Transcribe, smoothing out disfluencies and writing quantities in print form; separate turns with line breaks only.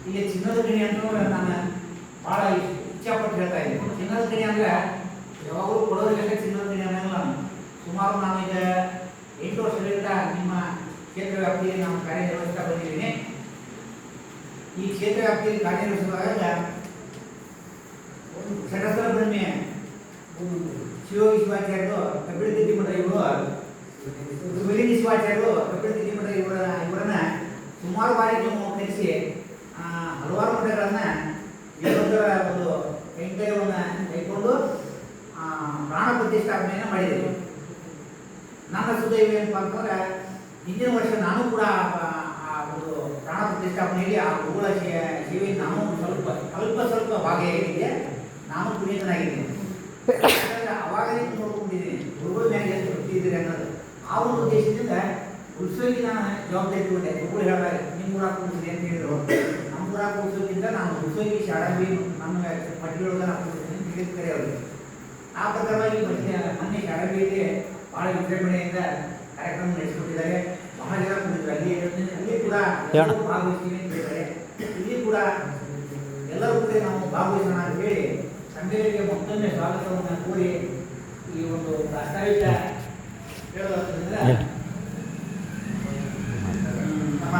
ಇಲ್ಲಿ ಚಿನ್ನದ ಗಣಿ ಅಂತ ನಾನು ಭಾಳ ಇಚ್ಛಾಪಟ್ಟು ಹೇಳ್ತಾ ಇದ್ದೀನಿ. ಚಿನ್ನದ ಗಣಿ ಅಂದರೆ ಯಾವಾಗಲೂ ಕೊಡೋರಿಗೆಲ್ಲ ಚಿನ್ನದ ಗಣಿ ಅನ್ನೋಲ್ಲ. ನಾನು ಸುಮಾರು ನಾನೀಗ 8 ವರ್ಷಗಳಿಂದ ನಿಮ್ಮ ಕ್ಷೇತ್ರ ವ್ಯಾಪ್ತಿಯಲ್ಲಿ ನಾನು ಕಾರ್ಯನಿರ್ವಹಿಸ್ತಾ ಬಂದಿದ್ದೀನಿ. ಈ ಕ್ಷೇತ್ರ ವ್ಯಾಪ್ತಿಯಲ್ಲಿ ಕಾರ್ಯನಿರ್ವಹಿಸುವಾಗ ಸಡಸರ ಬ್ರಹ್ಮೆ ಶಿವಯೋಗಿ ಶಿವಾಚಾರ್ಯರು ಕಪಿಲ ತಿಮ್ಮಟ ಇವರು ಸುಮಿಲಿನಿ ಶಿವಾಚಾರ್ಯರು ಕಪಿಲ ತಿಮ್ಮಟ ಇವರನ್ನ ಸುಮಾರು ಬಾರಿ ನಾವು ಕರೆಸಿ ಹಲವಾರು ಮಠಗಳನ್ನ ದೇವರ ಒಂದು ಕೈಂಕರ್ಯವನ್ನು ಕೈಕೊಂಡು ಪ್ರಾಣ ಪ್ರತಿಷ್ಠಾಪನೆಯನ್ನು ಮಾಡಿದ್ದೀವಿ. ನನ್ನ ಸುದೈವ ಏನಪ್ಪ ಅಂತಂದ್ರೆ ಹಿಂದಿನ ವರ್ಷ ನಾನು ಕೂಡ ಆ ಒಂದು ಪ್ರಾಣ ಪ್ರತಿಷ್ಠಾಪನೆಯಲ್ಲಿ ಆ ಗುರುಗಳ ಸೇವೆಯಲ್ಲಿ ನಾನು ಸ್ವಲ್ಪ ಭಾಗಿಯಾಗಿದ್ದೆ. ನಾನು ಪುನೀತನಾಗಿದ್ದೀನಿ. ಅವಾಗ ನೋಡ್ಕೊಂಡಿದ್ದೀನಿ ಗುರುಗಳ ಮೇಲೆ ಎಷ್ಟು ಭಕ್ತಿ ಇದ್ದೀರಿ ಅನ್ನೋದು. ಆ ಒಂದು ಉದ್ದೇಶದಿಂದ ಉತ್ಸವಕ್ಕೆ ನಾನು ಜವಾಬ್ದಾರಿ ತಗೊಂಡೆ. ಗುರುಗಳು ಹೇಳಿದಾಗ ನಿಮ್ಮ ಊರಾಗ ಕೂಡಿಸಿದೆ ಅಂತ ಹೇಳಿದ್ರು. ನಮ್ಮ ಊರಾಗ ಕೂಡಿಸೋದ್ರಿಂದ ನಾನು ಉತ್ಸವಕ್ಕೆ ಶಾಡಾಬಿ ನಮ್ಮ ಪಟ್ಟಿಯೊಳಗೆ ನಾನು ಕೂಡಿಸ್ತೀನಿ ಕರೆಯೋರು. ಆ ಪ್ರಕಾರವಾಗಿ ಮೊನ್ನೆ ಶಾಡಾಬಿಯಲ್ಲಿ ಭಾಳ ವಿಜೃಂಭಣೆಯಿಂದ ಕಾರ್ಯಕ್ರಮ ನಡೆಸಿಕೊಟ್ಟಿದ್ದಾರೆ. ಬಹಳ ಜನ ಕೂಡಿದ್ರು. ಅಲ್ಲಿ ಕೂಡ ಭಾಗವಹಿಸ್ತೀವಿ ಅಂತ ಹೇಳಿದ್ದಾರೆ. ಇಲ್ಲಿ ಕೂಡ ಎಲ್ಲರೂ ಕೂಡ ನಾವು ಭಾಗವಹಿಸೋಣ ಅಂತ ಹೇಳಿ ಸಂಘಗಳಿಗೆ ಮತ್ತೊಮ್ಮೆ ಸ್ವಾಗತವನ್ನು ಕೋರಿ ಈ ಒಂದು ಪ್ರಾಸ್ತಾವಿಕ ಹೇಳೋದ್ರಿಂದ ನಮ್ಮ